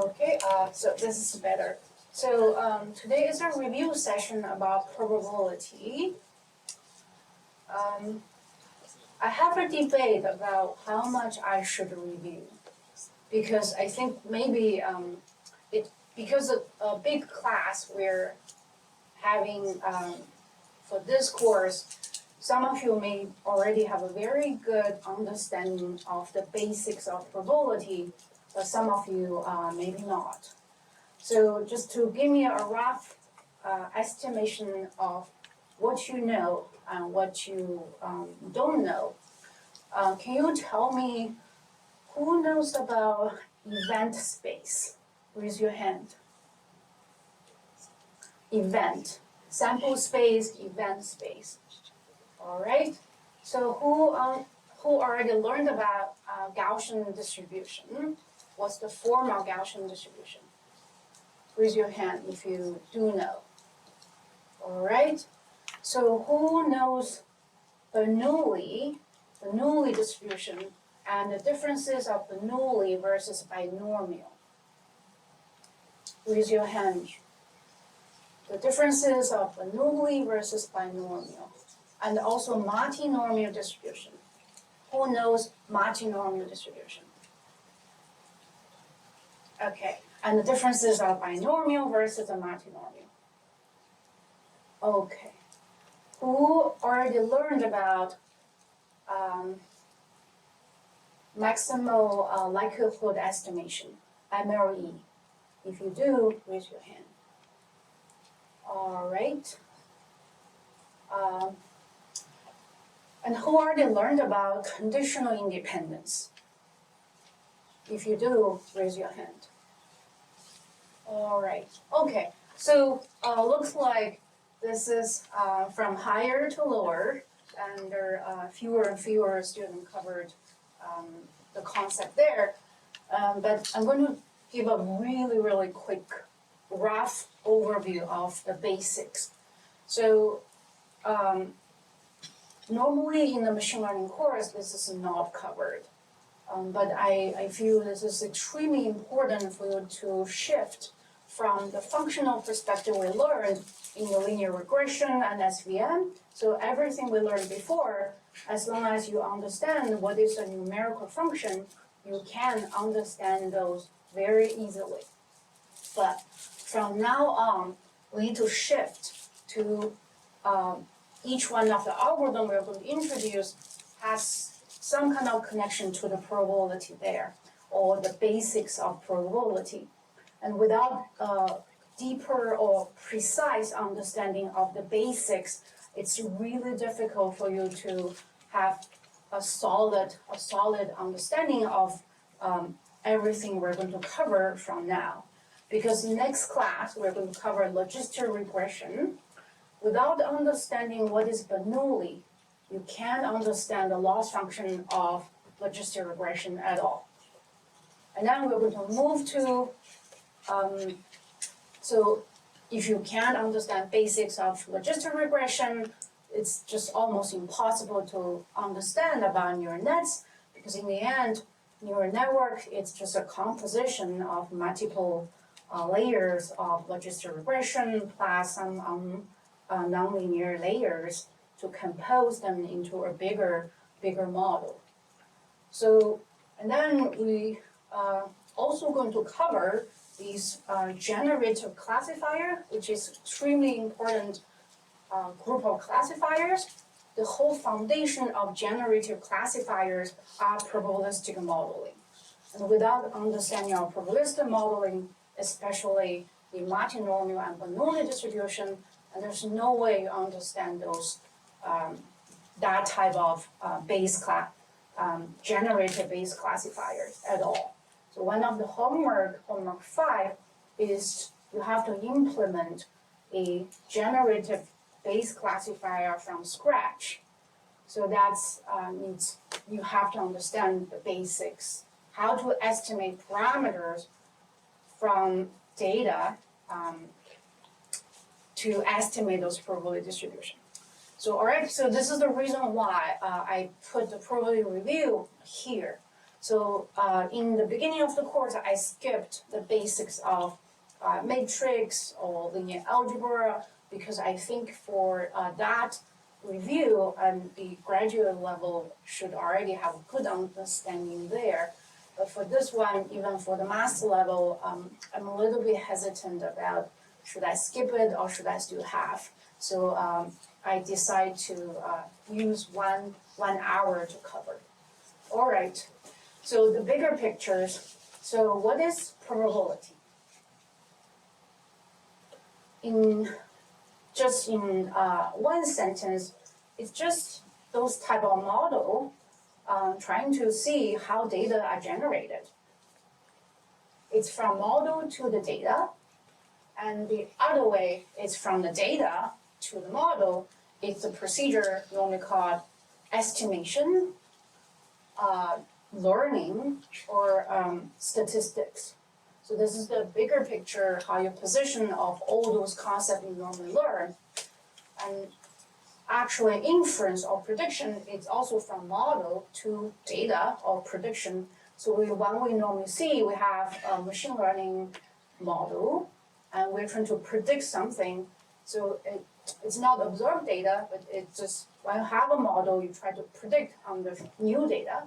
Okay, so this is better. So today is a review session about probability. I have a debate about how much I should review because I think maybe because of a big class we're having for this course, some of you may already have a very good understanding of the basics of probability, but some of you maybe not. So just to give me a rough estimation of what you know and what you don't know, can you tell me who knows about event space? Raise your hand. Event, sample space, event space. All right. So who already learned about Gaussian distribution? What's the form of Gaussian distribution? Raise your hand if you do know. All right. So who knows Bernoulli distribution and the differences of Bernoulli versus binomial? Raise your hand. The differences of Bernoulli versus binomial, and also multinomial distribution. Who knows multinomial distribution? Okay, and the differences of binomial versus a multinomial. Okay, who already learned about maximal likelihood estimation, MLE? If you do, raise your hand. All right. And who already learned about conditional independence? If you do, raise your hand. All right. Okay. So looks like this is from higher to lower, and there are fewer and fewer students covered the concept there. But I'm going to give a really quick, rough overview of the basics. So normally in the machine learning course, this is not covered. But I feel this is extremely important for you to shift from the functional perspective we learned in the linear regression and SVM. So everything we learned before, as long as you understand what is a numerical function, you can understand those very easily. But from now on, we need to shift to each one of the algorithms we're going to introduce has some kind of connection to the probability there, or the basics of probability. And without a deeper or precise understanding of the basics, it's really difficult for you to have a solid understanding of everything we're going to cover from now. Because next class, we're going to cover logistic regression. Without understanding what is Bernoulli, you can't understand the loss function of logistic regression at all. And then we're going to move to, so if you can't understand basics of logistic regression, it's just almost impossible to understand about neural nets, because in the end, neural network, it's just a composition of multiple layers of logistic regression plus some nonlinear layers to compose them into a bigger model. So, and then we also going to cover these generative classifier, which is extremely important group of classifiers. The whole foundation of generative classifiers are probabilistic modeling. And without understanding of probabilistic modeling, especially the multinomial and Bernoulli distribution, and there's no way you understand those that type of generative base classifiers at all. So one of the homework 5, is you have to implement a generative base classifier from scratch. So that's means you have to understand the basics, how to estimate parameters from data to estimate those probability distribution. So all right, so this is the reason why I put the probability review here. So in the beginning of the course, I skipped the basics of matrix or linear algebra because I think for that review and the graduate level should already have a good understanding there. But for this one, even for the master level, I'm a little bit hesitant about should I skip it or should I still have. So I decide to use one hour to cover. All right, so the bigger pictures. So what is probability? In one sentence, it's just those type of model trying to see how data are generated. It's from model to the data, and the other way is from the data to the model. It's a procedure normally called estimation, learning, or statistics. So this is the bigger picture, how your position of all those concepts you normally learn. And actually inference or prediction is also from model to data or prediction. So when we normally see, we have a machine learning model, and we're trying to predict something. So it's not observed data, but it's just when you have a model, you try to predict on the new data.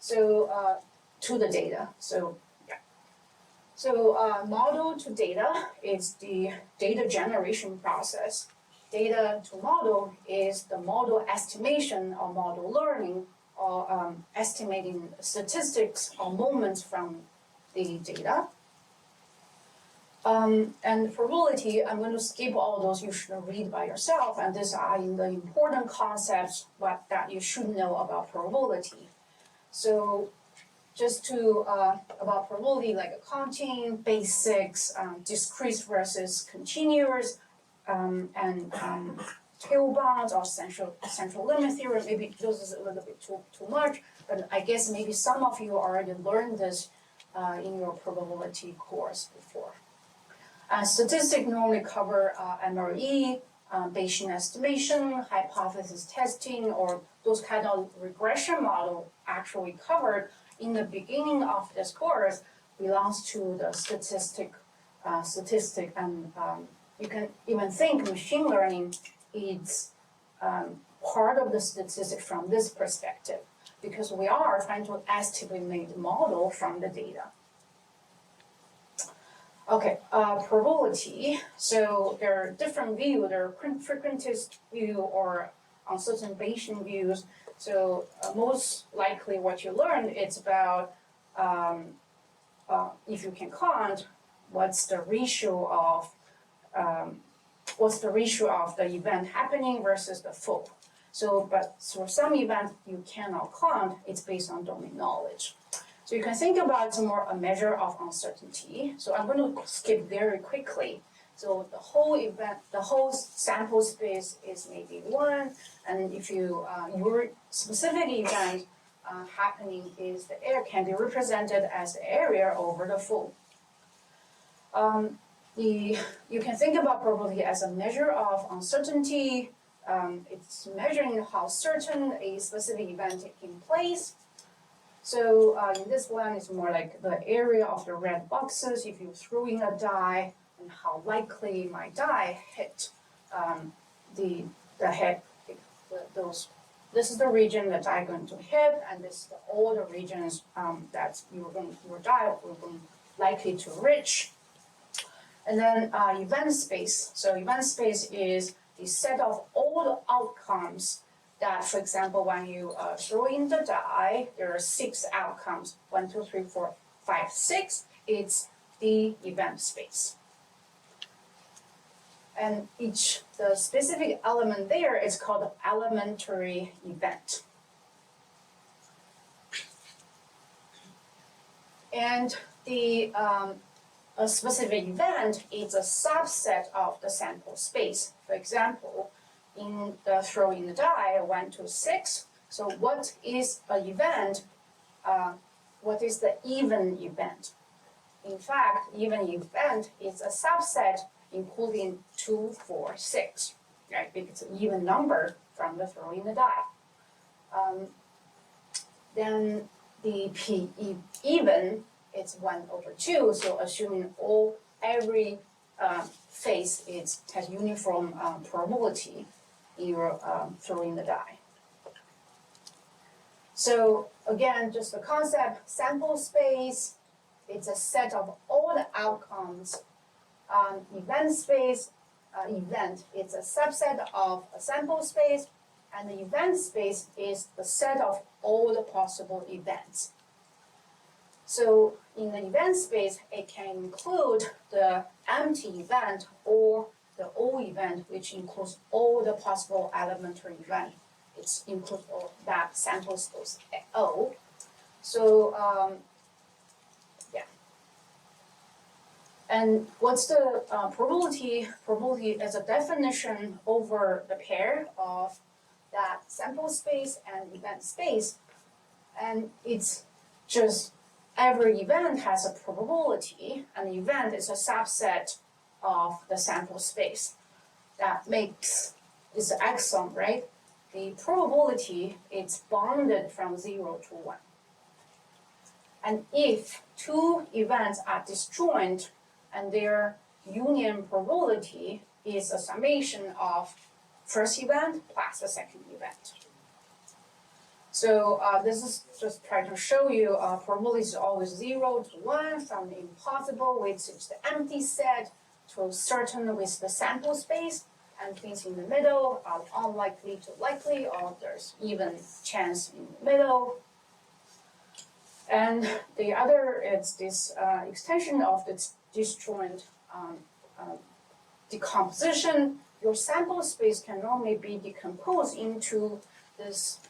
So to the data. So yeah. So model to data is the data generation process. Data to model is the model estimation or model learning or estimating statistics or moments from the data. And probability, I'm going to skip all those you should read by yourself, and these are the important concepts that you should know about probability. So just to, about probability, like accounting, basics, discrete versus continuous, and tail bounds or central limit theorem. Maybe this is a little bit too much, but I guess maybe some of you already learned this in your probability course before. Statistics normally cover MRE, Bayesian estimation, hypothesis testing, or those kind of regression model actually covered in the beginning of this course belongs to the statistic, and you can even think machine learning is part of the statistics from this perspective, because we are trying to estimate the model from the data. Okay, probability. So there are different views. There are frequentist view or uncertain Bayesian views. So most likely what you learned, it's about if you can count, what's the ratio of the event happening versus the full. So, but for some events you cannot count, it's based on domain knowledge. So you can think about it more a measure of uncertainty. So I'm going to skip very quickly. So the whole event, the whole sample space is maybe 1, and if you your specific event happening is the area can be represented as the area over the full. You can think about probability as a measure of uncertainty. It's measuring how certain a specific event taking place. So in this one, it's more like the area of the red boxes. If you throw in a die, and how likely my die hit the head. This is the region that die going to hit, and this is all the regions that your die will be likely to reach. And then event space. So event space is the set of all the outcomes that, for example, when you throw in the die, there are 6 outcomes. 1, 2, 3, 4, 5, 6. It's the event space. And the specific element there is called the elementary event. And a specific event is a subset of the sample space. For example, in the throwing the die, 1 to 6. So what is an event? What is the even event? In fact, even event is a subset including 2, 4, 6, right? Because it's an even number from the throwing the die. Then the P even, it's 1/2, so assuming every phase has uniform probability, you're throwing the die. So again, just the concept, sample space, it's a set of all the outcomes. Event space, it's a subset of a sample space, and the event space is the set of all the possible events. So in the event space, it can include the empty event or the O event, which includes all the possible elementary events. It includes all that sample space O. So yeah. And what's the probability? Probability is a definition over the pair of that sample space and event space. And it's just every event has a probability, and the event is a subset of the sample space. That makes this axiom, right? The probability is bounded from 0 to 1. And if two events are disjoint and their union probability is a summation of first event plus the second event. So this is just trying to show you probability is always 0 to 1 from the impossible, which is the empty set, to certain with the sample space, and things in the middle are unlikely to likely, or there's even chance in the middle. And the other is this extension of the disjoint decomposition. Your sample space can normally be decomposed into this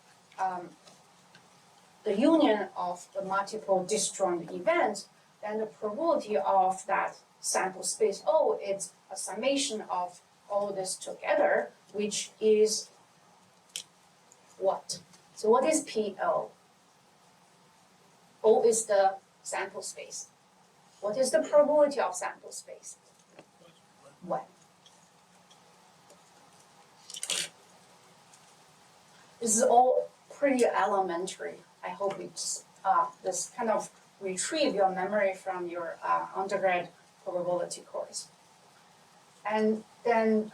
the union of the multiple disjoint events. Then the probability of that sample space O, it's a summation of all this together, which is what? So what is PO? O is the sample space. What is the probability of sample space? 1. This is all pretty elementary. I hope it's this kind of retrieve your memory from your undergrad probability course. And then,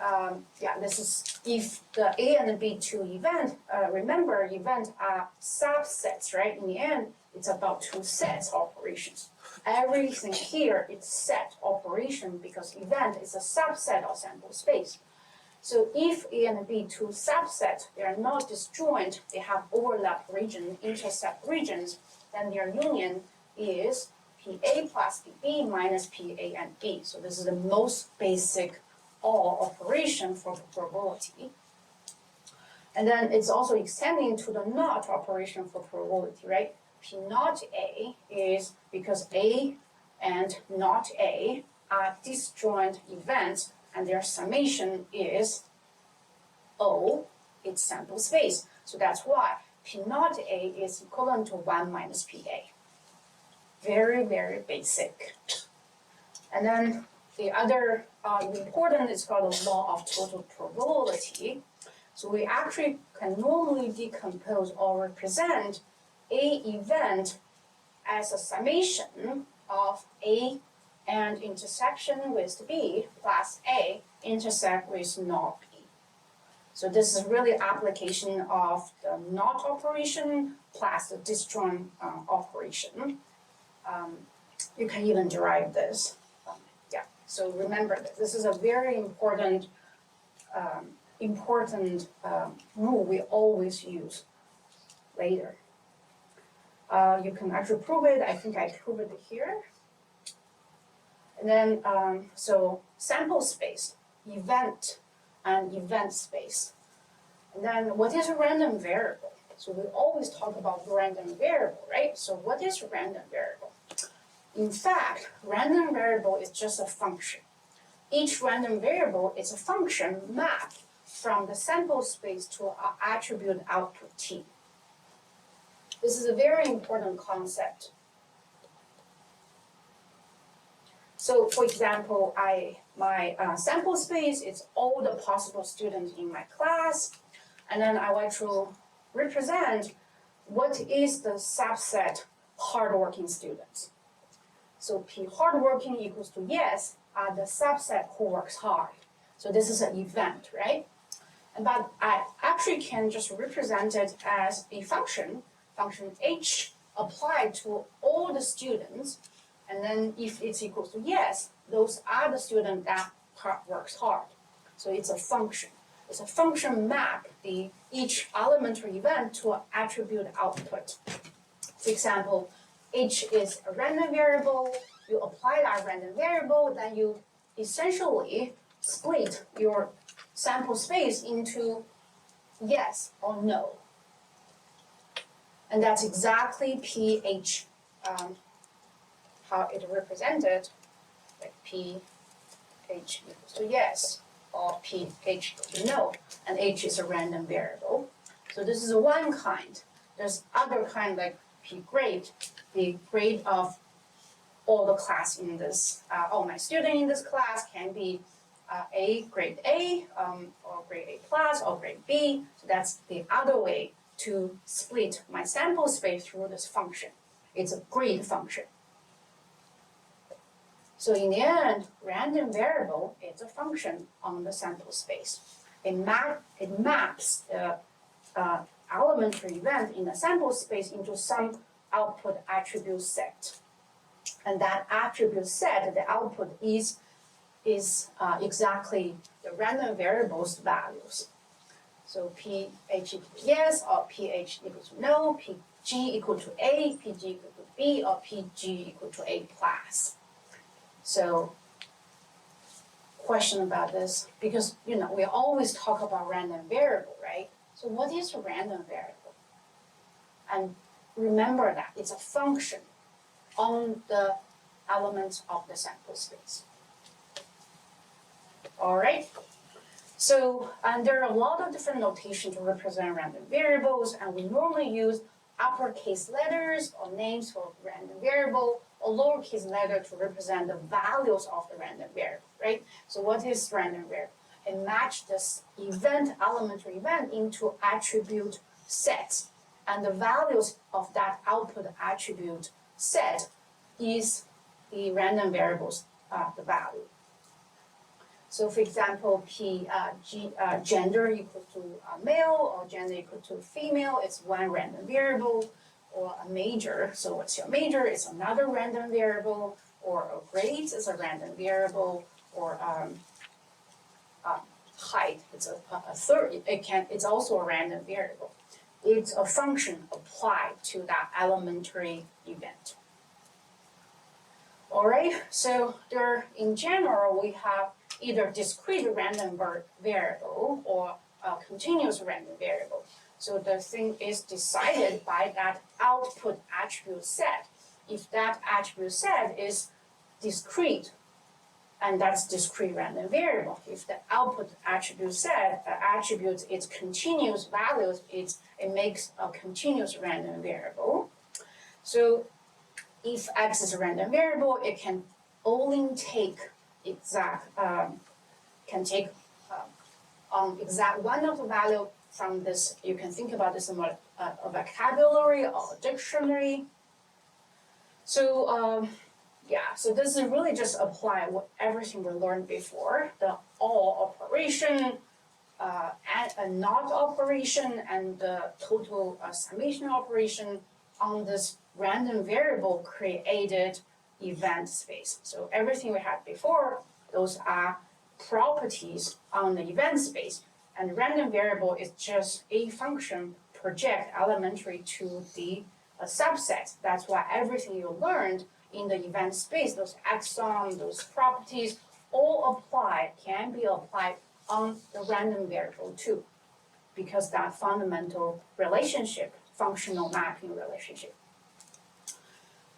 this is if the A and B2 event, remember events are subsets, right? In the end, it's about two sets operations. Everything here is set operation because event is a subset of sample space. So if A and B2 subsets, they are not disjoint, they have overlap region, intercept regions, then their union is PA plus PB minus PA and B. So this is the most basic OR operation for probability. And then it's also extending to the NOT operation for probability, right? P not A is because A and not A are disjoint events, and their summation is O, it's sample space. So that's why P not A is equivalent to 1 minus PA. Very, very basic. And then the other important is called the law of total probability. So we actually can normally decompose or represent A event as a summation of A and intersection with B plus A intersect with not B. So this is really application of the NOT operation plus the disjoint operation. You can even derive this. So remember that this is a very important rule we always use later. You can actually prove it. I think I proved it here. And then, so sample space, event, and event space. And then what is a random variable? So we always talk about random variable, right? So what is random variable? In fact, random variable is just a function. Each random variable is a function mapped from the sample space to an attribute output T. This is a very important concept. So for example, my sample space is all the possible students in my class, and then I want to represent what is the subset hardworking students? So P hardworking equals to yes are the subset who works hard. So this is an event, right? But I actually can just represent it as a function h applied to all the students, and then if it's equals to yes, those are the students that works hard. So it's a function. It's a function map each elementary event to an attribute output. For example, h is a random variable. You apply that random variable, then you essentially split your sample space into yes or no. And that's exactly pH, how it represented, like pH equals to yes, or pH equals to no, and h is a random variable. So this is one kind. There's other kind like p grade, the grade of all the class in this, all my students in this class can be grade A, or grade A plus, or grade B. So that's the other way to split my sample space through this function. It's a grade function. So in the end, random variable is a function on the sample space. It maps the elementary event in the sample space into some output attribute set. And that attribute set, the output is exactly the random variable's values. So pH equal to yes, or pH equal to no, pg equal to A, pg equal to B, or pg equal to A plus. So, question about this, because we always talk about random variable, right? So what is a random variable? And remember that it's a function on the elements of the sample space. All right. So, and there are a lot of different notation to represent random variables, and we normally use uppercase letters or names for random variable, or lowercase letter to represent the values of the random variable, right? So what is random variable? It matches this elementary event into attribute sets, and the values of that output attribute set is the random variables, the value. So for example, gender equal to male, or gender equal to female, it's one random variable, or a major, so what's your major, it's another random variable, or a grade is a random variable, or height, it's a third, it's also a random variable. It's a function applied to that elementary event. All right, so in general, we have either discrete random variable or a continuous random variable. So the thing is decided by that output attribute set. If that attribute set is discrete, and that's discrete random variable. If the output attribute set, attributes its continuous values, it makes a continuous random variable. So if x is a random variable, it can only take exact one of the value from this. You can think about this in a vocabulary or a dictionary. So so this is really just apply everything we learned before, the OR operation, and a NOT operation, and the total summation operation on this random variable created event space. So everything we had before, those are properties on the event space, and random variable is just a function project elementary to the subset. That's why everything you learned in the event space, those axons, those properties, all can be applied on the random variable too, because that fundamental relationship, functional mapping relationship.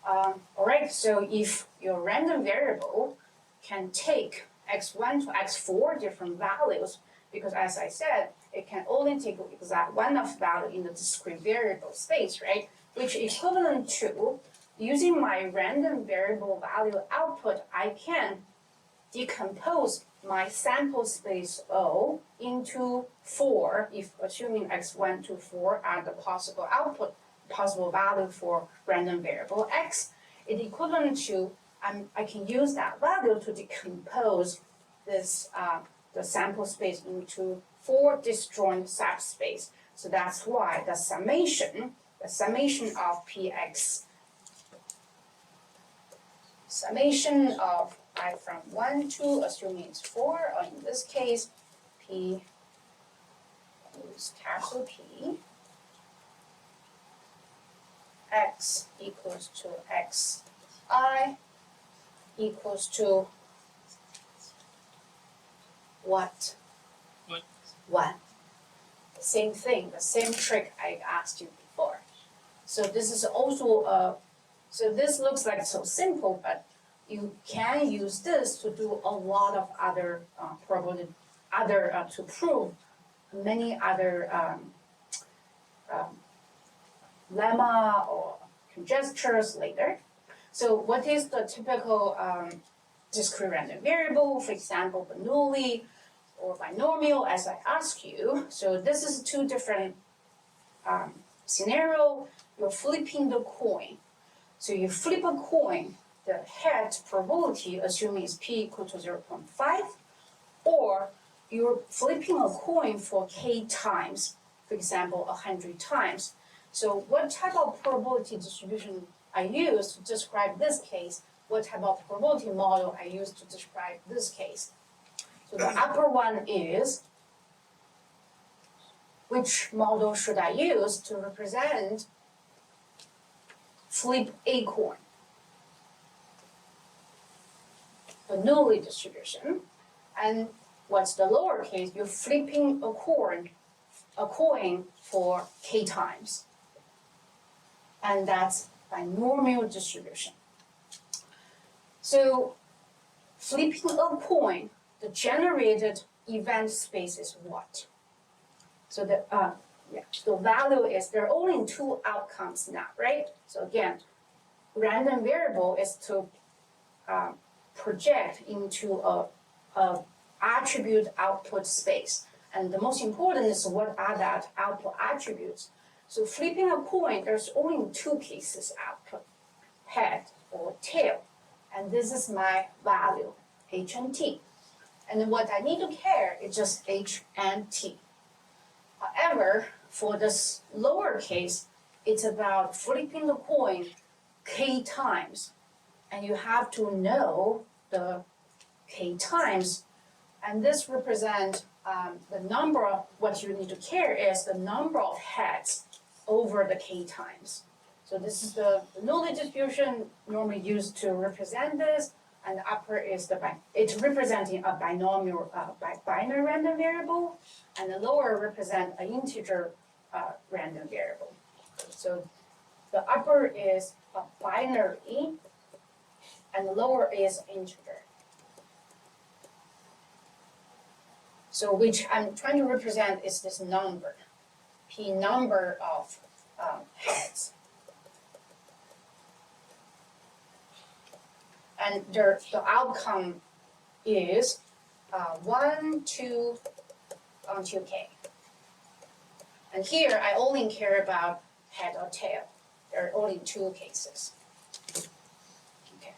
All right, so if your random variable can take x1 to x4 different values, because as I said, it can only take exact one of value in the discrete variable space, right? Which is equivalent to using my random variable value output, I can decompose my sample space O into 4, if assuming x1 to 4 are the possible output possible value for random variable x, it equivalent to, I can use that value to decompose this, the sample space into 4 disjoint subspace. So that's why the summation of px, summation of I from 1 to, assuming it's 4, or in this case, p, use capital P, x equals to xi equals to what? 1. The same thing, the same trick I asked you before. So this is also so this looks like so simple, but you can use this to do a lot of other probability, to prove many other lemma or conjectures later. So what is the typical discrete random variable, for example, Bernoulli or binomial, as I asked you? So this is 2 different scenario. You're flipping the coin. So you flip a coin, the head probability, assuming it's p equal to 0.5, or you're flipping a coin for k times, for example, 100 times. So what type of probability distribution I use to describe this case? What type of probability model I use to describe this case? So the upper one is, which model should I use to represent flip a coin? Bernoulli distribution. And what's the lower case? You're flipping a coin for k times. And that's binomial distribution. So flipping a coin, the generated event space is what? So the value is, there are only 2 outcomes now, right? So again, random variable is to project into a attribute output space. And the most important is what are that output attributes. So flipping a coin, there's only 2 cases output, head or tail. And this is my value, h and t. And then what I need to care is just h and t. However, for this lower case, it's about flipping the coin k times. And you have to know the k times. And this represents the number of, what you need to care is the number of heads over the k times. So this is the Bernoulli distribution normally used to represent this, and the upper is it's representing a binomial binary random variable, and the lower represent an integer random variable. So the upper is a binary, and the lower is integer. So which I'm trying to represent is this number, p number of heads. And the outcome is 1, 2, until k. And here I only care about head or tail. There are only 2 cases. Okay.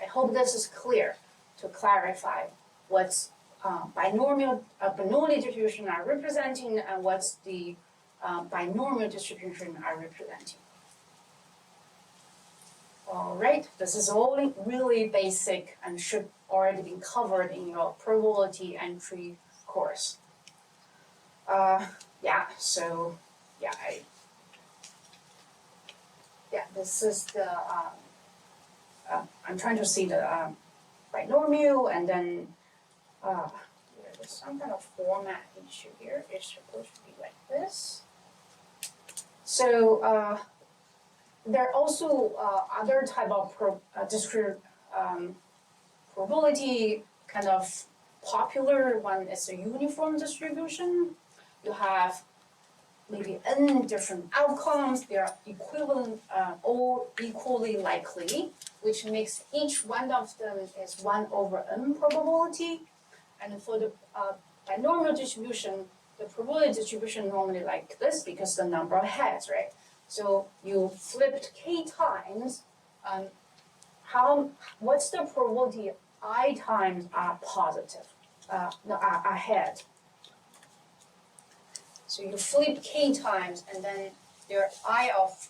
I hope this is clear to clarify what's binomial Bernoulli distribution are representing and what's the binomial distribution are representing. All right, this is only really basic and should already be covered in your probability entry course. This is the, I'm trying to see the binomial, and then there's some kind of format issue here. It's supposed to be like this. So there are also other type of discrete probability, kind of popular one is a uniform distribution. You have maybe n different outcomes. They are equivalent, all equally likely, which makes each one of them is 1 over n probability. And for the binomial distribution, the probability distribution normally like this because the number of heads, right? So you flipped k times, what's the probability I times are positive, are ahead? So you flip k times, and then there are I of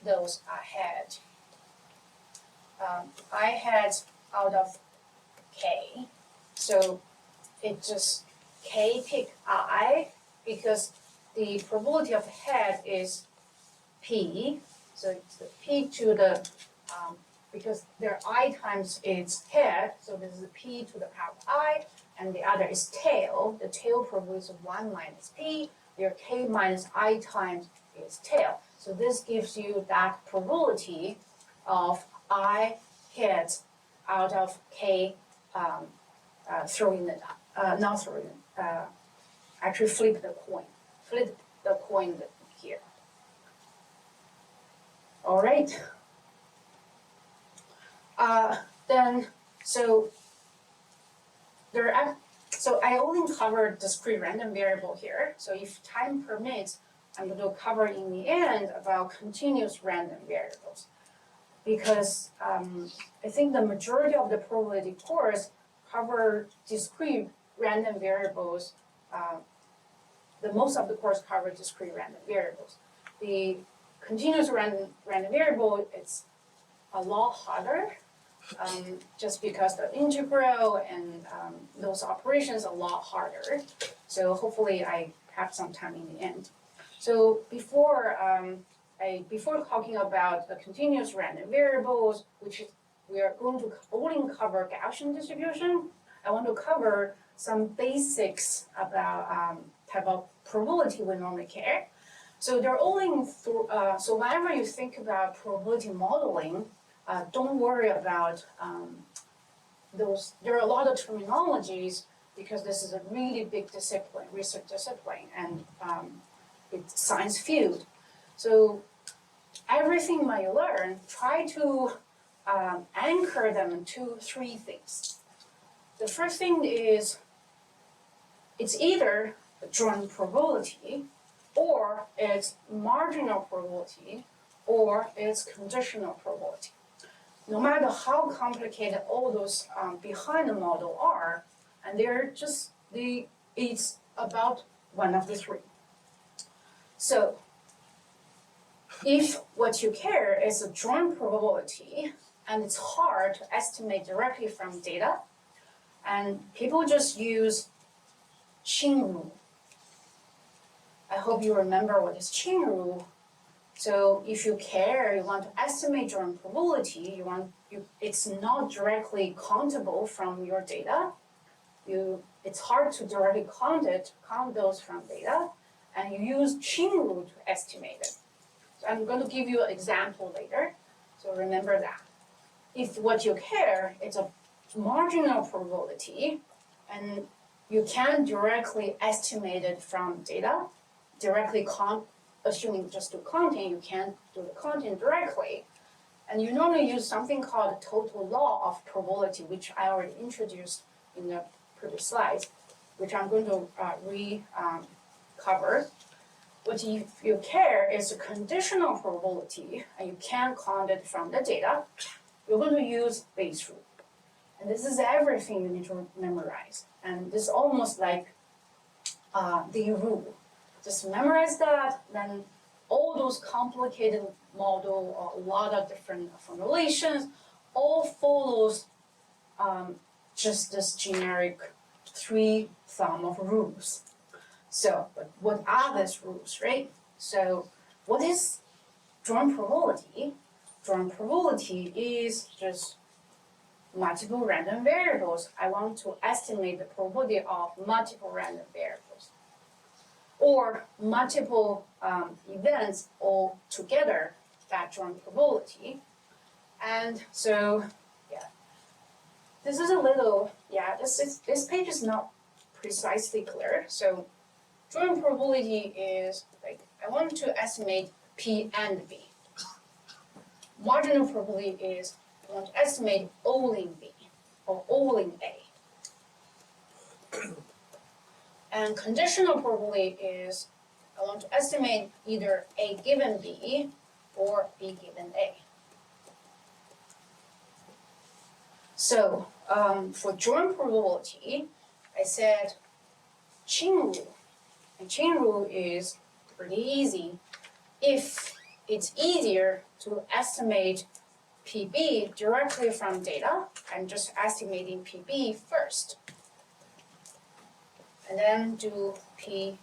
those ahead. I heads out of k, so it just k pick I, because the probability of head is p, so it's the p to the, because there I times its head, so this is p to the power of I, and the other is tail. The tail probability is 1 minus p, there k minus I times is tail. So this gives you that probability of I hit out of k, throwing it, not throwing it, actually flip the coin here. All right. Then, so I only covered discrete random variable here. So if time permits, I'm going to cover in the end about continuous random variables, because I think the majority of the probability course cover discrete random variables. The most of the course cover discrete random variables. The continuous random variable, it's a lot harder, just because the integral and those operations are a lot harder. So hopefully I have some time in the end. So before talking about the continuous random variables, which we are going to only cover Gaussian distribution, I want to cover some basics about type of probability we normally care. So they're only so whenever you think about probability modeling, don't worry about those. There are a lot of terminologies because this is a really big discipline, research discipline, and it's science field. So everything that you learn, try to anchor them in 2-3 things. The first thing is it's either a joint probability, or it's marginal probability, or it's conditional probability. No matter how complicated all those behind the model are, and it's about one of the 3. So if what you care is a joint probability, and it's hard to estimate directly from data, and people just use chain rule. I hope you remember what is chain rule. So if you care, you want to estimate joint probability, it's not directly countable from your data. It's hard to directly count those from data, and you use chain rule to estimate it. So I'm going to give you an example later, so remember that. If what you care is a marginal probability, and you can directly estimate it from data, assuming just do counting, you can't do the counting directly. And you normally use something called total law of probability, which I already introduced in the previous slides, which I'm going to cover. What if you care is a conditional probability, and you can't count it from the data, you're going to use Bayes' rule. And this is everything you need to memorize. And this is almost like the rule. Just memorize that, then all those complicated model or a lot of different formulations all follows just this generic 3 thumb of rules. So, but what are these rules, right? So, what is joint probability? Joint probability is just multiple random variables. I want to estimate the probability of multiple random variables, or multiple events all together that joint probability. And so, yeah, this is a little, this page is not precisely clear. So joint probability is like, I want to estimate P and B. Marginal probability is, I want to estimate O in B, or O in A. And conditional probability is, I I want to estimate either A given B or B given A. So for joint probability, I said chain rule. And chain rule is pretty easy. If it's easier to estimate PB directly from data, I'm just estimating PB first. And then do PA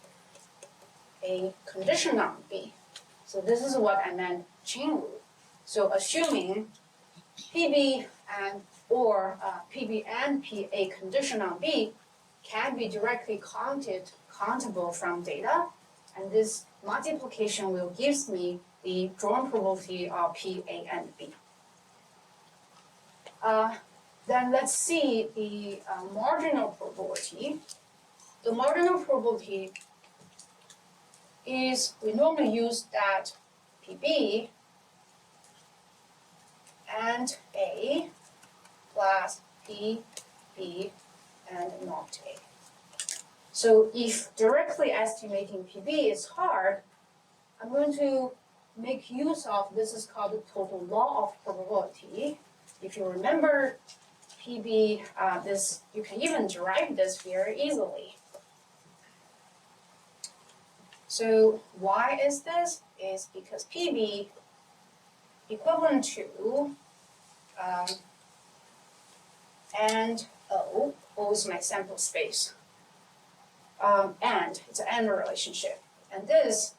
condition on B. So this is what I meant chain rule. So assuming PB and PB and PA condition on B can be directly countable from data, and this multiplication will give me the joint probability of PA and B. Then let's see the marginal probability. The marginal probability is, we normally use that PB and A plus PB and not A. So if directly estimating PB is hard, I'm going to make use of, this is called the total law of probability. If you remember PB, this, you can even derive this very easily. So why is this? Is because PB equivalent to and O is my sample space. And it's an AND relationship. And this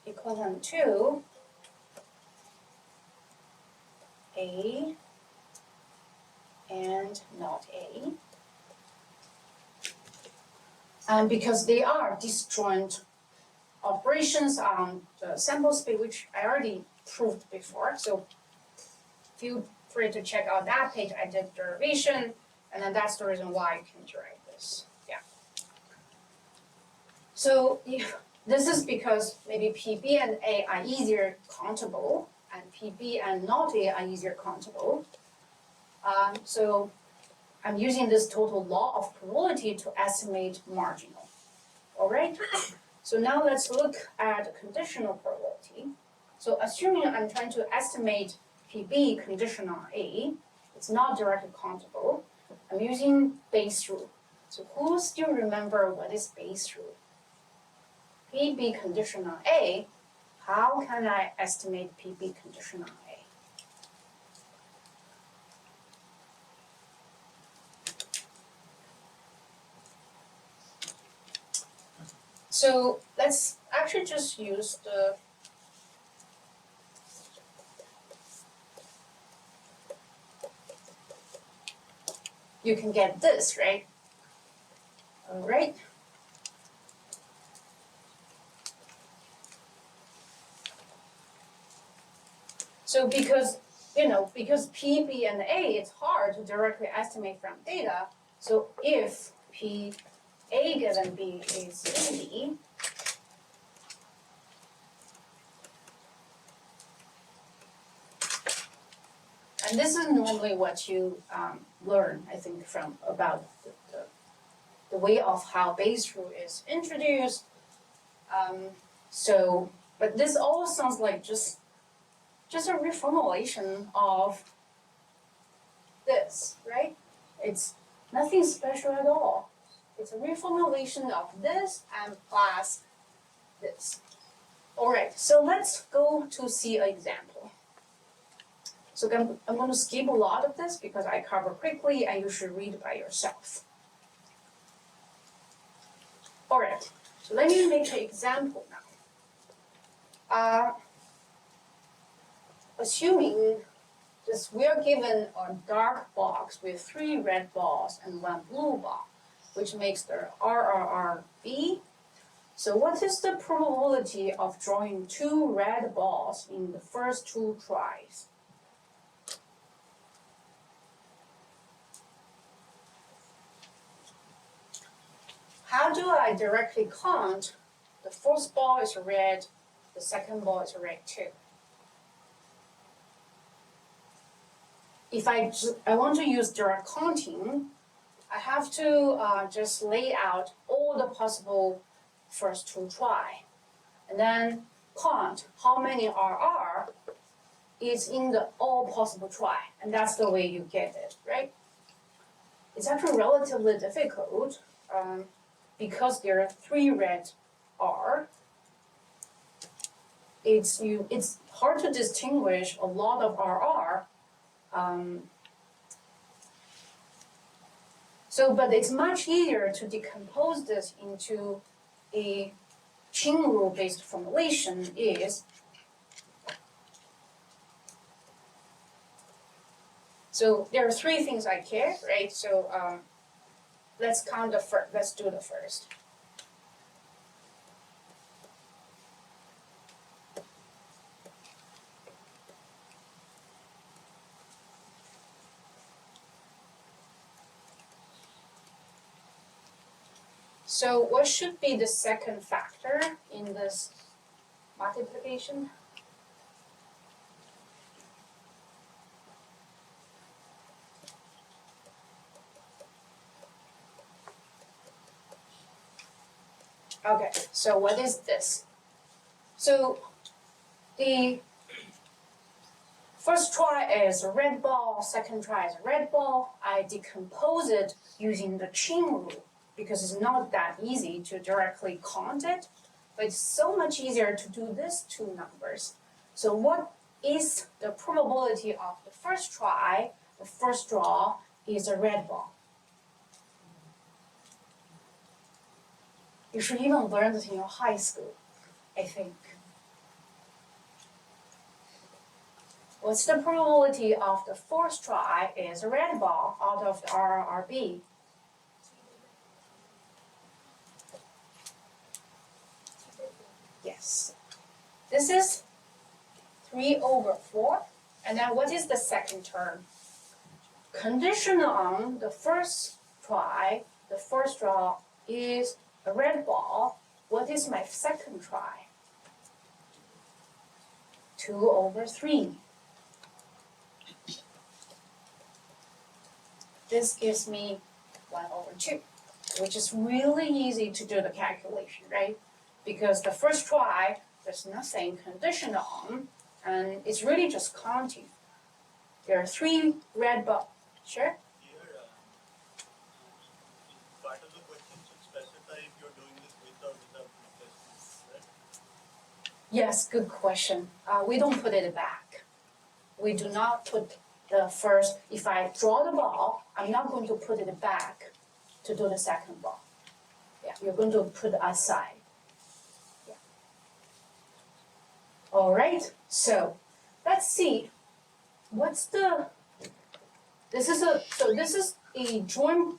equivalent to A and not A. And because they are disjoint operations on the sample space, which I already proved before, so feel free to check out that page. I did derivation, and then that's the reason why you can derive this. Yeah. So this is because maybe PB and A are easier countable, and PB and not A are easier countable. So I'm using this total law of probability to estimate marginal. All right? So now let's look at conditional probability. So assuming I'm trying to estimate PB condition on A, it's not directly countable. I'm using Bayes' rule. So who still remember what is Bayes' rule? PB condition on A, how can I estimate PB condition on A? So let's actually just use the you can get this, right? All right. So because PB and A, it's hard to directly estimate from data. So if A given B is B, and this is normally what you learn, I think, from about the way of how Bayes' rule is introduced. But this all sounds like just a reformulation of this, right? It's nothing special at all. It's a reformulation of this and plus this. All right, so let's go to see an example. So I'm going to skip a lot of this because I cover quickly and you should read by yourself. All right, so let me make an example now. Assuming we are given a dark box with 3 red balls and 1 blue ball, which makes the RRRB. So what is the probability of drawing 2 red balls in the first 2 tries? How do I directly count the first ball is red, the second ball is red too? If I want to use direct counting, I have to just lay out all the possible first 2 try. and then count how many RR is in the all possible try, and that's the way you get it, right? It's actually relatively difficult because there are 3 red R. It's hard to distinguish a lot of RR. But it's much easier to decompose this into a chain rule-based formulation is. So there are 3 things I care, right? So let's count the first. Let's do the first. So what should be the second factor in this multiplication? Okay, so what is this? So the first try is a red ball, second try is a red ball. I decompose it using the chain rule because it's not that easy to directly count it, but it's so much easier to do these 2 numbers. So what is the probability of the first try, the first draw is a red ball? You should even learn this in your high school, I think. What's the probability of the first try is a red ball out of the RRB? Yes. This is 3/4. And then what is the second term? Conditional on the first try, the first draw is a red ball. What is my second try? 2/3. This gives me 1/2, which is really easy to do the calculation, right? Because the first try, there's nothing conditional on, and it's really just counting. There are 3 red balls. Sure? Here, part of the question should specify if you're doing this with or without replacement, right? Yes, good question. We don't put it back. We do not put the first, if I draw the ball, I'm not going to put it back to do the second ball. Yeah, you're going to put aside. Yeah. All right, so let's see. This is a joint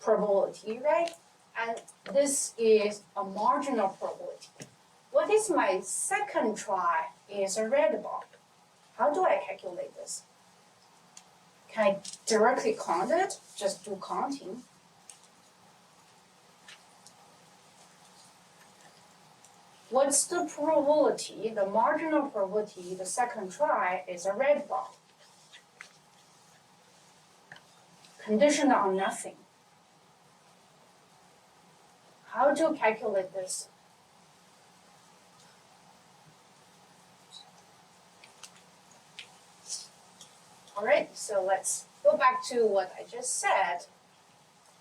probability, right? And this is a marginal probability. What is my second try is a red ball. How do I calculate this? Can I directly count it? Just do counting. What's the probability, the marginal probability, the second try is a red ball? Conditional on nothing. How to calculate this? All right, so let's go back to what I just said.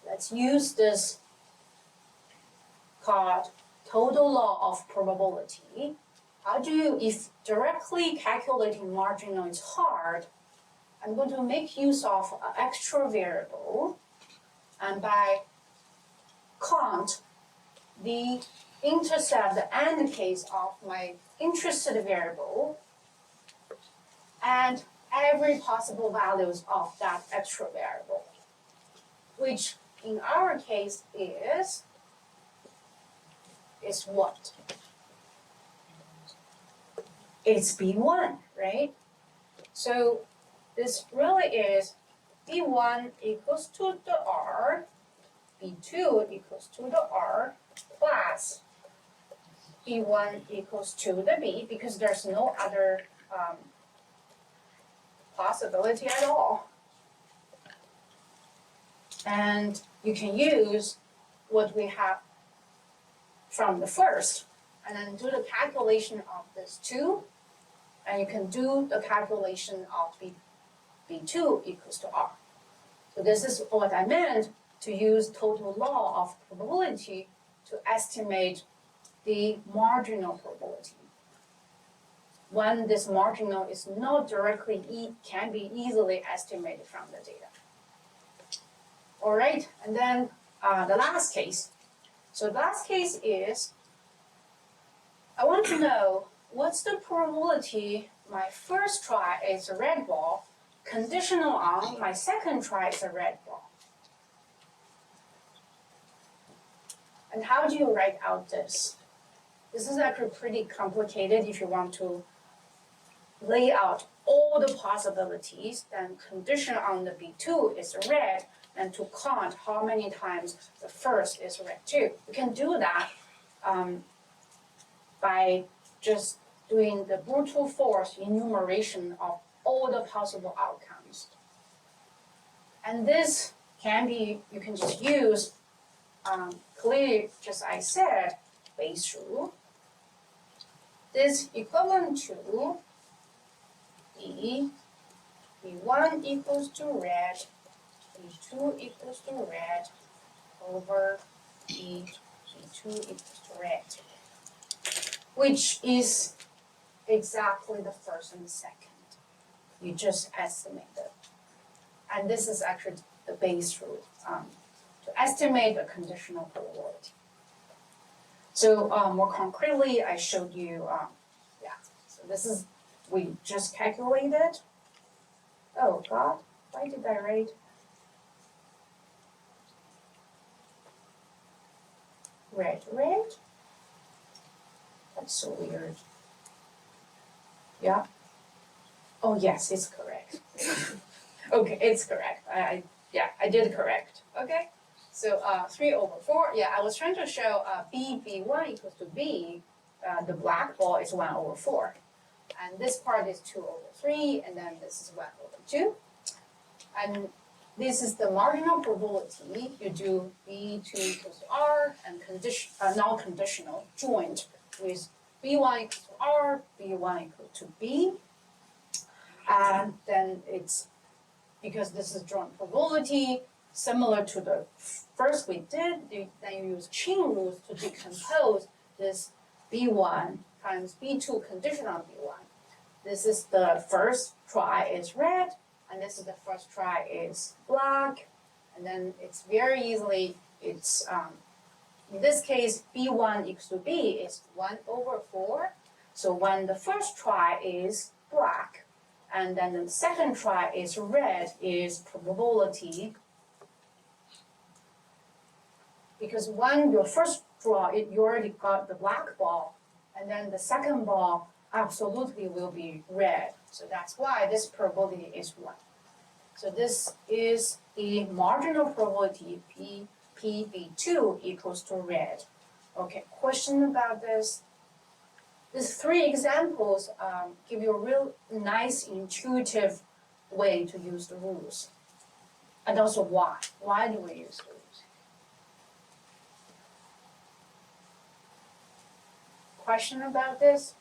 Let's use this called total law of probability. How do you, if directly calculating marginal is hard, I'm going to make use of an extra variable, and by count the intercept, the end case of my interested variable, and every possible values of that extra variable, which in our case is what? It's B1, right? So this really is B1 equals to the R, B2 equals to the R, plus B1 equals to the B, because there's no other possibility at all. And you can use what we have from the first, and then do the calculation of this 2, and you can do the calculation of B2 equals to R. So this is what I meant to use total law of probability to estimate the marginal probability. When this marginal is not directly can be easily estimated from the data. All right, and then the last case. So the last case is, I want to know what's the probability my first try is a red ball, conditional on my second try is a red ball. And how do you write out this? This is actually pretty complicated if you want to lay out all the possibilities, then condition on the B2 is red, and to count how many times the first is red too. We can do that by just doing the brute force enumeration of all the possible outcomes. And this can be, you can just use clearly, just I said, Bayes' rule. This equivalent to B1 equals to red, B2 equals to red, over B2 equals to red, which is exactly the first and the second. You just estimate it. And this is actually the Bayes' rule to estimate a conditional probability. So more concretely, I showed you, so this is, we just calculated. Oh God, why did I write? Red. That's so weird. Yeah. Oh yes, it's correct. Okay, it's correct. I did correct. Okay. So 3/4. Yeah, I was trying to show B1 equals to B. The black ball is 1/4. And this part is 2/3, and then this is 1/2. And this is the marginal probability. You do B2 equals to R and non-conditional joint with B1 equals to R, B1 equals to B. And then it's, because this is joint probability, similar to the first we did, then you use chain rules to decompose this B1 times B2 conditional on B1. This is the first try is red, and this is the first try is black, and then it's very easily, it's, in this case, B1 equals to B is 1/4. So when the first try is black, and then the second try is red, is probability. Because when your first draw, you already got the black ball, and then the second ball absolutely will be red. So that's why this probability is 1. So this is the marginal probability PB2 equals to red. Okay, question about this? These 3 examples give you a real nice intuitive way to use the rules. And also why? Why do we use the rules? Question about this?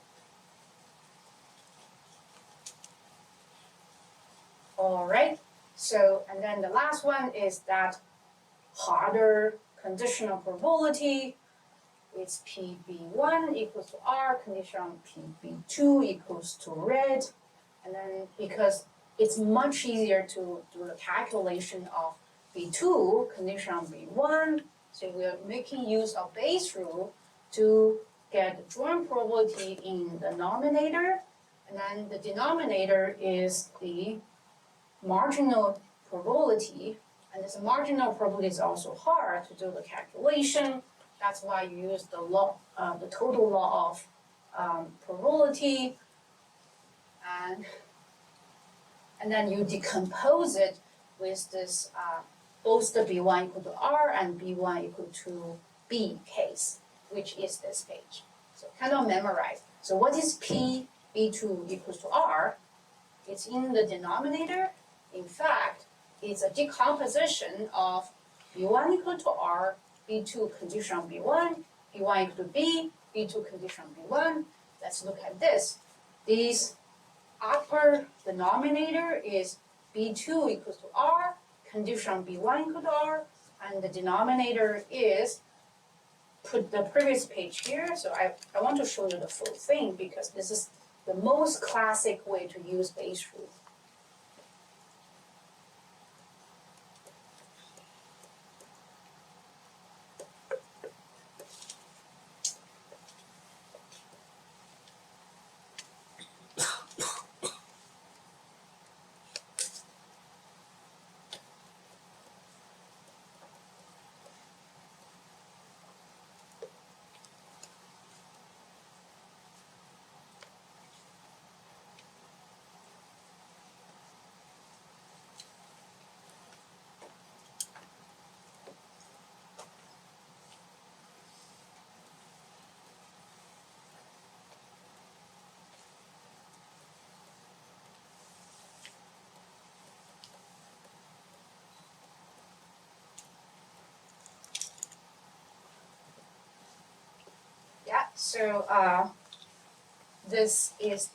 All right, so, and then the last one is that harder conditional probability. It's PB1 equals to R, condition on PB2 equals to red. And then because it's much easier to do the calculation of B2, condition on B1, so we're making use of Bayes' rule to get the joint probability in the denominator, and then the denominator is the marginal probability, and this marginal probability is also hard to do the calculation. That's why you use the law, the total law of probability, and then you decompose it with this both the B1 equal to R and B1 equal to B case, which is this page. So kind of memorize. So what is PB2 equals to R? It's in the denominator. In fact, it's a decomposition of B1 equal to R, B2 condition on B1, B1 equal to B, B2 conditional B1. Let's look at this. This upper denominator is B2 equals to R, conditional B1 equal to R, and the denominator is, put the previous page here, so I want to show you the full thing because this is the most classic way to use Bayes' rule. Yeah, so this is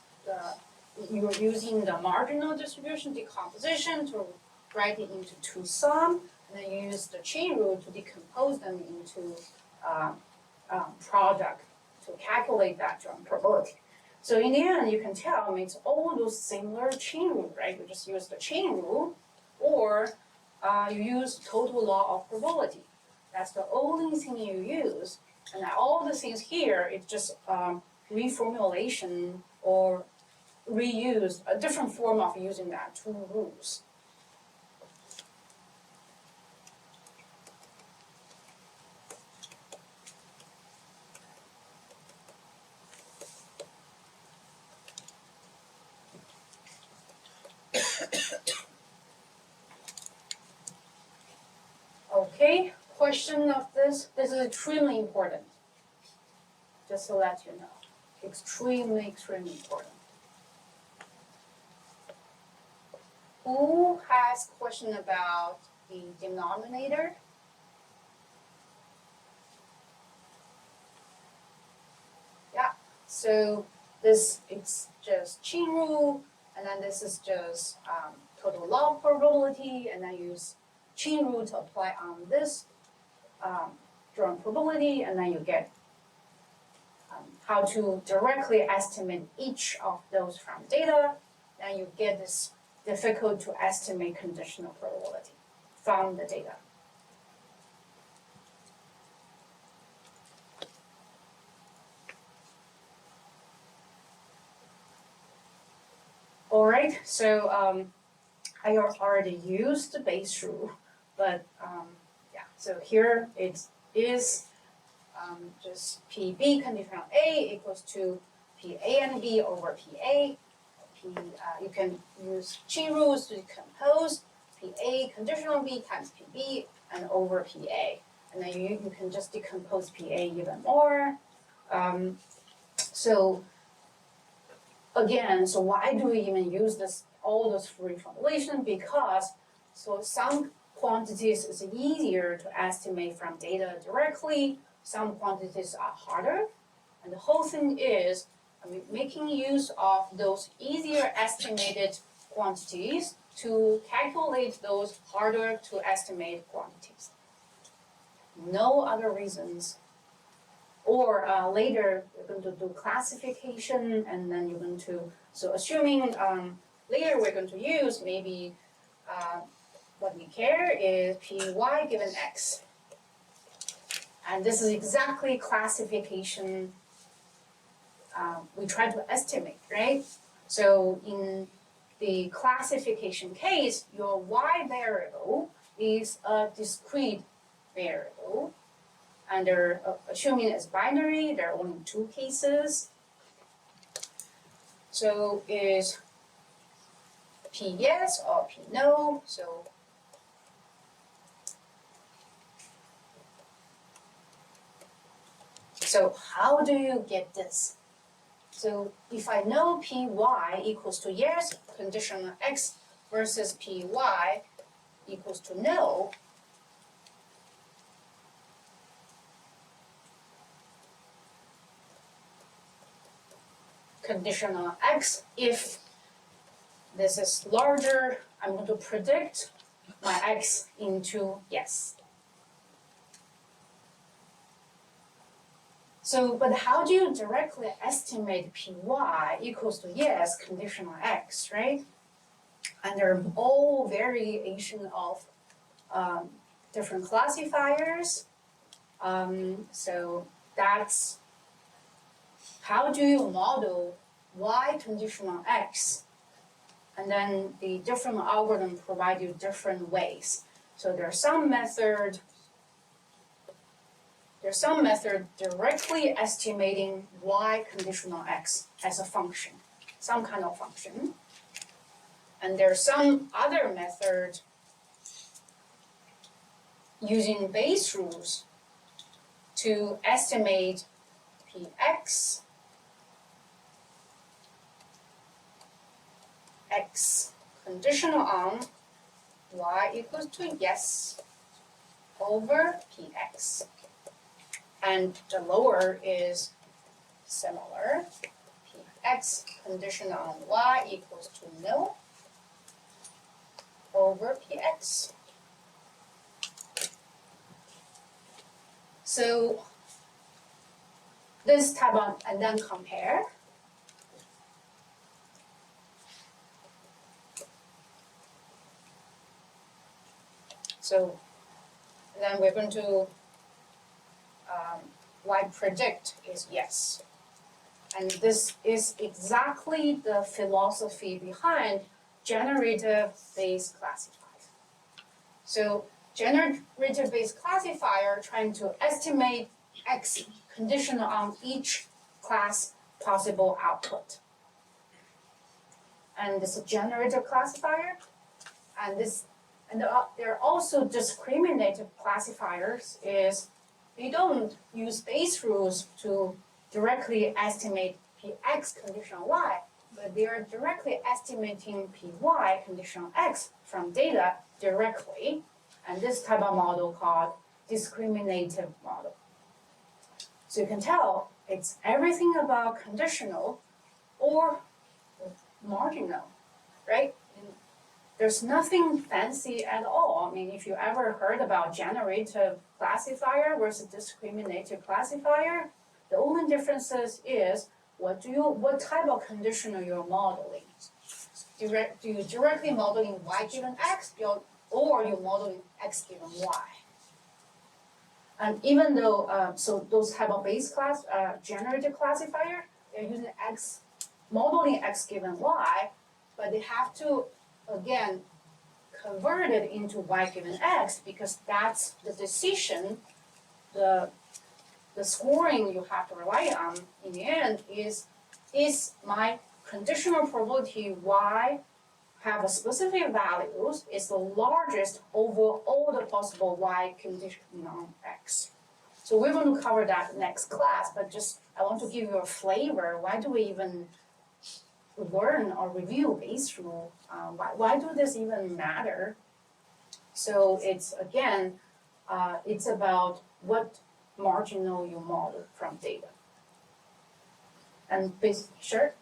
you're using the marginal distribution decomposition to write it into two sum, and then you use the chain rule to decompose them into product to calculate that drum probability. So in the end, you can tell it's all those similar chain rule, right? You just use the chain rule, or you use total law of probability. That's the only thing you use. And all the things here, it's just reformulation or reused, a different form of using that two rules. Okay, question of this. This is extremely important. Just to let you know. Extremely, extremely important. Who has question about the denominator? Yeah, so this is just chain rule, and then this is just total law probability, and then use chain rule to apply on this drum probability, and then you get how to directly estimate each of those from data. Then you get this difficult to estimate conditional probability from the data. All right, so I already used the Bayes rule, but yeah, so here it is just PB conditional A equals to PA and B over PA. You can use chain rules to decompose PA conditional B times PB and over PA. And then you can just decompose PA even more. So again, so why do we even use this all those reformulation? Because so some quantities is easier to estimate from data directly, some quantities are harder. And the whole thing is making use of those easier estimated quantities to calculate those harder to estimate quantities. No other reasons. Or later you're going to do classification, and then you're going to, so assuming later we're going to use maybe what we care is Py given X. And this is exactly classification we try to estimate, right? So in the classification case, your Y variable is a discrete variable. And they're assuming it's binary, there are only two cases. So is P yes or P no. So how do you get this? So if I know Py equals to yes, conditional X versus Py equals to no, conditional x. If this is larger, I'm going to predict my x into yes. So, but how do you directly estimate py equals to yes conditional x, right? And there are all variation of different classifiers. So that's how do you model y conditional x? And then the different algorithm provide you different ways. So there's some method directly estimating y conditional x as a function, some kind of function. And there's some other method using Bayes rules to estimate px x conditional on y equals to yes over px. And the lower is similar. Px conditional on y equals to nil over px. So this type of, and then compare. So then we're going to y predict is yes. And this is exactly the philosophy behind generative-based classifier. So generative-based classifier trying to estimate x conditional on each class possible output. And this is a generative classifier, and there are also discriminative classifiers is they don't use Bayes rules to directly estimate px conditional y, but they are directly estimating py conditional x from data directly, and this type of model called discriminative model. So you can tell it's everything about conditional or marginal, right? There's nothing fancy at all. I mean, if you ever heard about generative classifier versus discriminative classifier, the only differences is what type of conditional you're modeling. Do you directly modeling y given x, or you're modeling x given y? And even though so those type of base class generative classifier, they're using modeling x given y, but they have to again convert it into y given x because that's the decision, the scoring you have to rely on in the end is my conditional probability y have a specific values is the largest over all the possible y conditional on x. So we're going to cover that next class, but just I want to give you a flavor. Why do we even learn or review Bayes rule? Why do this even matter? So it's again, it's about what marginal you model from data. And sure.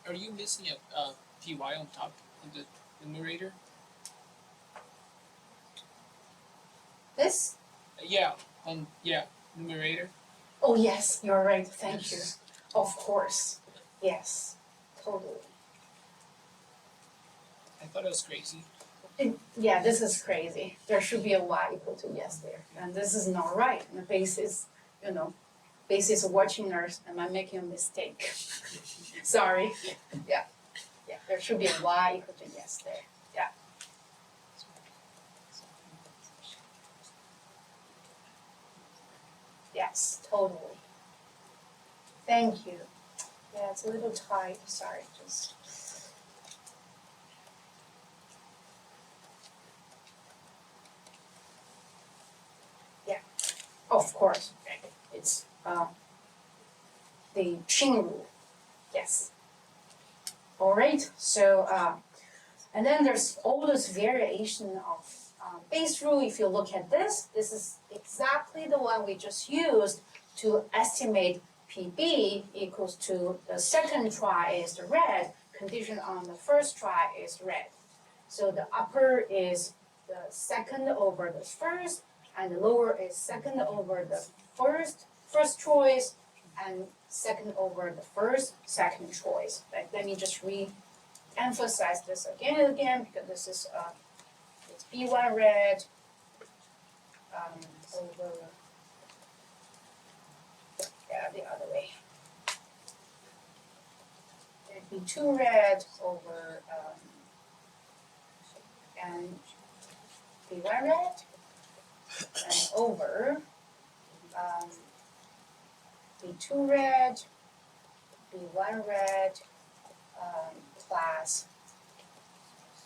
Are you missing a py on top of the numerator? This? Numerator. Oh yes, you're right. Thank you. Of course. Yes, totally. I thought it was crazy. Yeah, this is crazy. There should be a y equal to yes there. And this is not right. And the Bayes is, Bayes is watching us. Am I making a mistake? Sorry. Yeah, there should be a y equal to yes there. Yeah. Yes, totally. Thank you. Yeah, it's a little tight. Sorry, just. Yeah, of course. It's the Ching rule. Yes. All right. So, and then there's all this variation of Bayes rule. If you look at this is exactly the one we just used to estimate PB equals to the second try is the red, condition on the first try is red. So the upper is the second over the first, and the lower is second over the first choice, and second over the second choice. Let me just re-emphasize this again and again, because this is it's B1 red over the other way. And B2 red over and B1 red and over B2 red, B1 red plus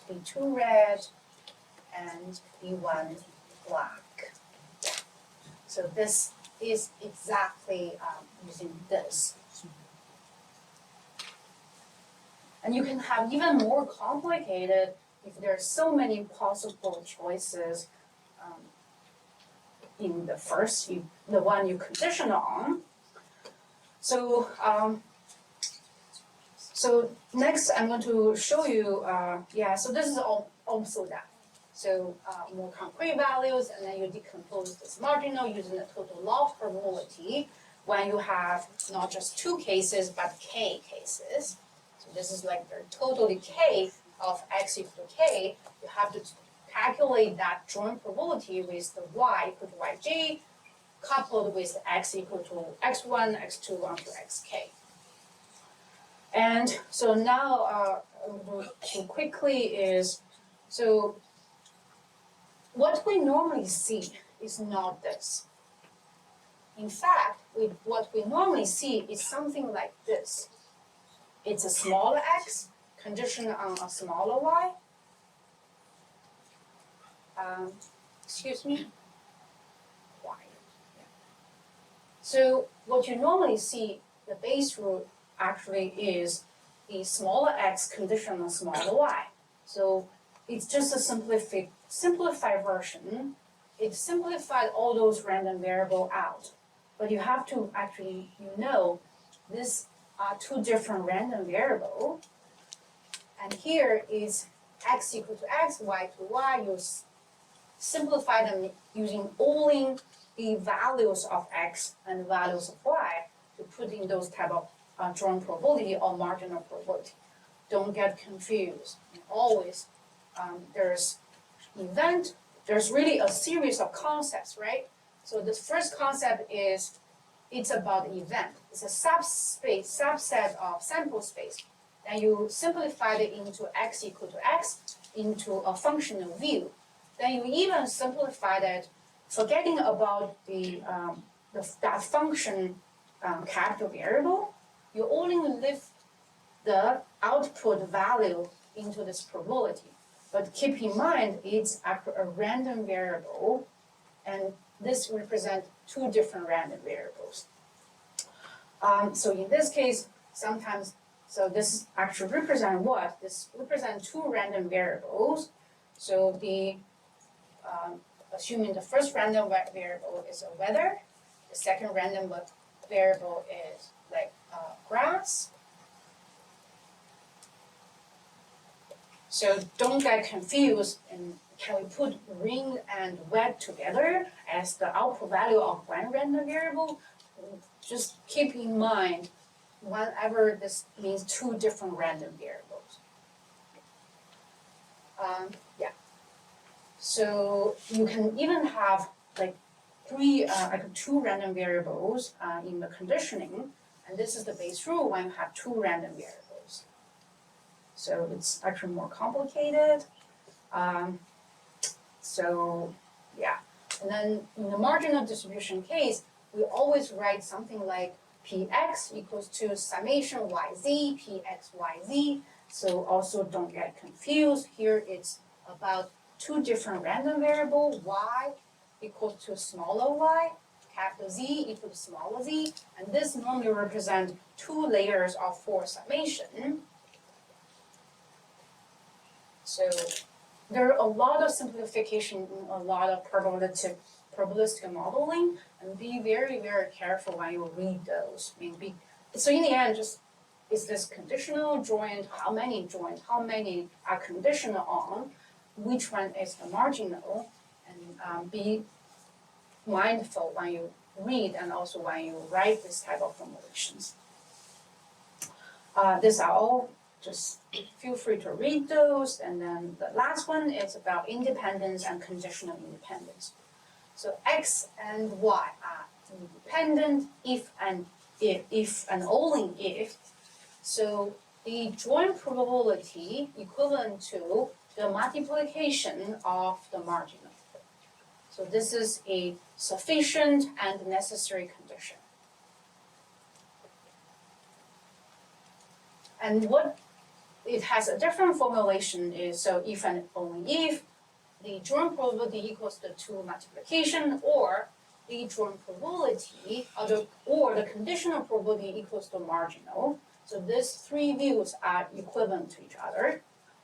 B2 red and B1 black. So this is exactly using this. And you can have even more complicated if there are so many possible choices in the first, the one you condition on. So so next I'm going to show you, so this is also that. So more concrete values, and then you decompose this marginal using the total loss probability when you have not just two cases, but k cases. So this is like the totally k of x equal to k. You have to calculate that joint probability with the y equal to yj, coupled with x equal to x1, x2, onto xk. And so now to quickly is, so what we normally see is not this. In fact, what we normally see is something like this. It's a smaller x conditioned on a smaller y. Excuse me? Y. Yeah. So what you normally see, the base root actually is the smaller x conditioned on smaller y. So it's just a simplified version. It simplified all those random variables out. But you have to actually, these are two different random variables. And here is x equal to x, y to y. You simplify them using only the values of x and values of y to put in those type of joint probability or marginal probability. Don't get confused. And always there's really a series of concepts, right? So the first concept is it's about event. It's a subset of sample space. And you simplify it into x equal to x into a functional view. Then you even simplify that, forgetting about that function capital variable. You only lift the output value into this probability. But keep in mind, it's a random variable, and this represents two different random variables. So in this case, sometimes, so this actually represents what? This represents two random variables. So assuming the first random variable is a weather, the second random variable is like grass. So don't get confused, and can we put rain and wet together as the output value of one random variable? Just keep in mind, whenever this means two different random variables. So you can even have like two random variables in the conditioning, and this is the base rule when you have two random variables. So it's actually more complicated. And then in the marginal distribution case, we always write something like px equals to summation yz, px, yz. So also don't get confused. Here it's about two different random variables, y equals to smaller y, capital Z equal to smaller z, and this normally represents two layers of 4 summation. So there are a lot of simplification, a lot of probabilistic modeling, and be very, very careful when you read those. So in the end, just is this conditional joint, how many are conditional on, which one is the marginal, and be mindful when you read and also when you write this type of formulations. These are all, just feel free to read those, and then the last one is about independence and conditional independence. So X and Y are independent if and only if. So the joint probability equivalent to the multiplication of the marginal. So this is a sufficient and necessary condition. And what it has a different formulation is, so if and only if the joint probability equals the 2 multiplication, or the joint probability or the conditional probability equals the marginal. So these three views are equivalent to each other.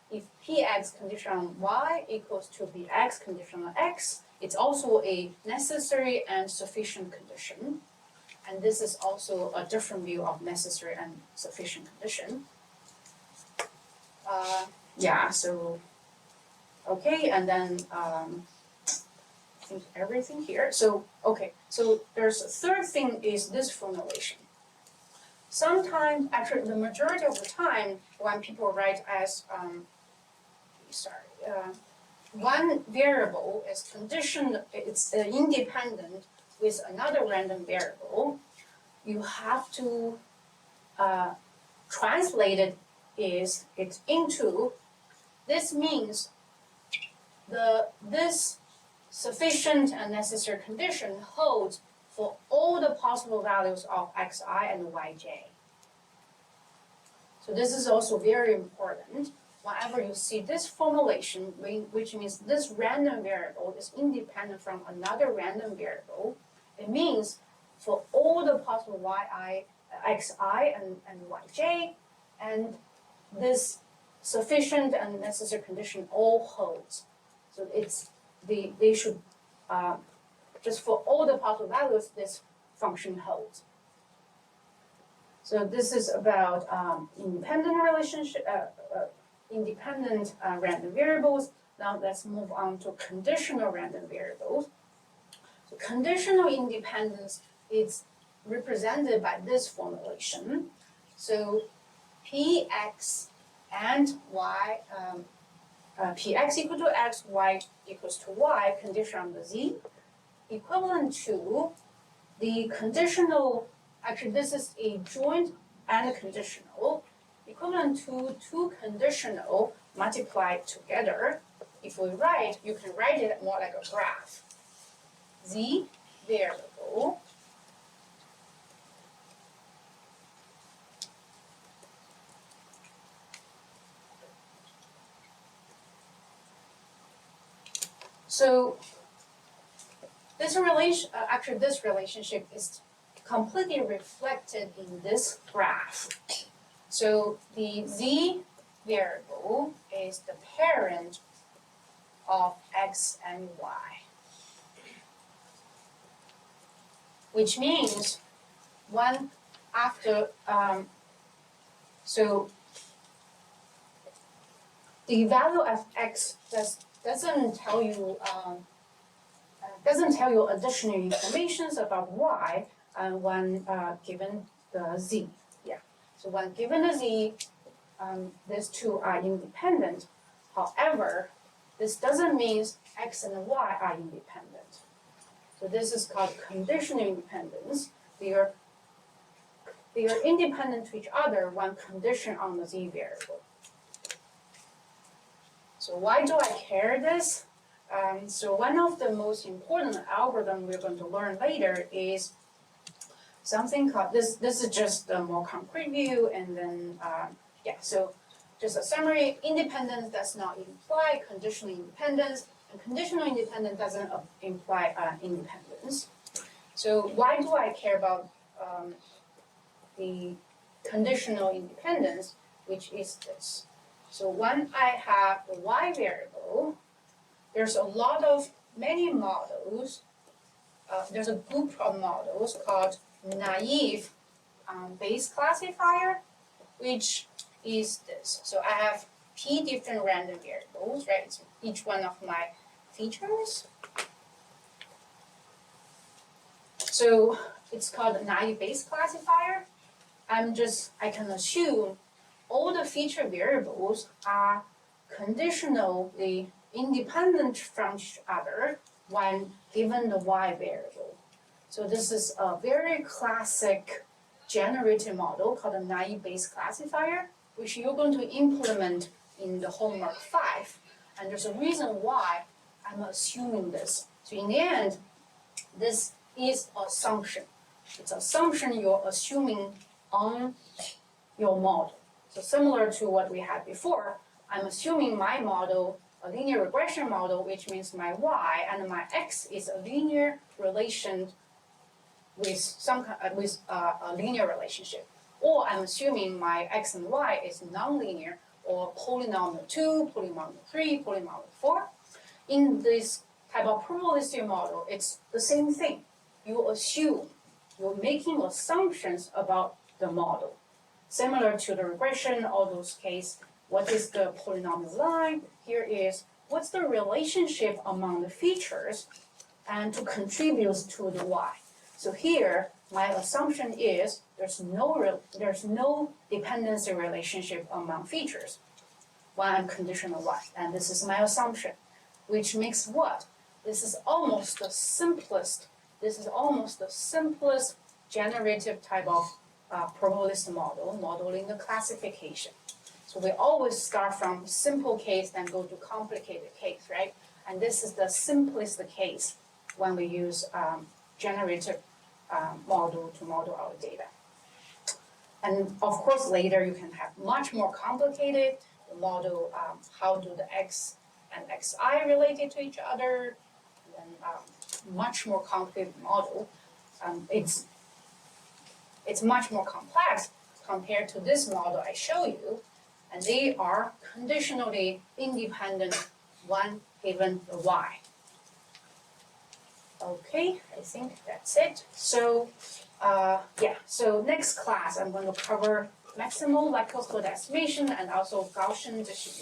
If Px conditional on y equals to Bx conditional on x, it's also a necessary and sufficient condition. And this is also a different view of necessary and sufficient condition. Okay, and then I think everything here. So there's a third thing is this formulation. Sometimes, actually the majority of the time, when people write as, one variable is it's independent with another random variable, you have to translate it into, this means this sufficient and necessary condition holds for all the possible values of xi and yj. So this is also very important. Whenever you see this formulation, which means this random variable is independent from another random variable, it means for all the possible xi and yj, and this sufficient and necessary condition all holds. So they should, just for all the possible values, this function holds. So this is about independent random variables. Now let's move on to conditional random variables. So conditional independence is represented by this formulation. So Px and y, Px equal to x, y equals to y, condition on the z, equivalent to the conditional, actually this is a joint and a conditional, equivalent to two conditional multiplied together. If we write, you can write it more like a graph. Z variable so this relationship is completely reflected in this graph. So the z variable is the parent of x and y, which means one after so the value of x doesn't tell you additional information about y when given the z. Yeah. So when given the z, these two are independent. However, this doesn't mean x and y are independent. So this is called conditional independence. They are independent to each other when conditioned on the z variable. So why do I care this? So one of the most important algorithm we're going to learn later is something called this. This is just a more concrete view, and then so just a summary. Independence does not imply conditional independence, and conditional independence doesn't imply independence. So why do I care about the conditional independence, which is this? So when I have the y variable, there's many models there's a group of models called naive Bayes classifier, which is this. So I have p different random variables, right? So each one of my features. So it's called a naive Bayes classifier. I can assume all the feature variables are conditionally independent from each other when given the y variable. So this is a very classic generative model called a naive Bayes classifier, which you're going to implement in the homework 5. And there's a reason why I'm assuming this. So in the end, this is assumption. It's assumption you're assuming on your model. So similar to what we had before, I'm assuming my model, a linear regression model, which means my y and my x is a linear relation with a linear relationship. Or I'm assuming my x and y is nonlinear or polynomial 2, polynomial 3, polynomial 4. In this type of probabilistic model, it's the same thing. You assume, you're making assumptions about the model. Similar to the regression, all those cases, what is the polynomial line? Here is what's the relationship among the features and to contribute to the y. So here, my assumption is there's no dependency relationship among features when I'm conditional y, and this is my assumption, which makes what? This is almost the simplest generative type of probabilistic model, modeling the classification. So we always start from simple case and go to complicated case, right? And this is the simplest case when we use generative model to model our data. And of course, later you can have much more complicated model. How do the x and xi related to each other? And much more complicated model. It's much more complex compared to this model I show you, and they are conditionally independent when given the y. Okay, I think that's it. So, so next class I'm going to cover maximal likelihood estimation and also Gaussian distribution.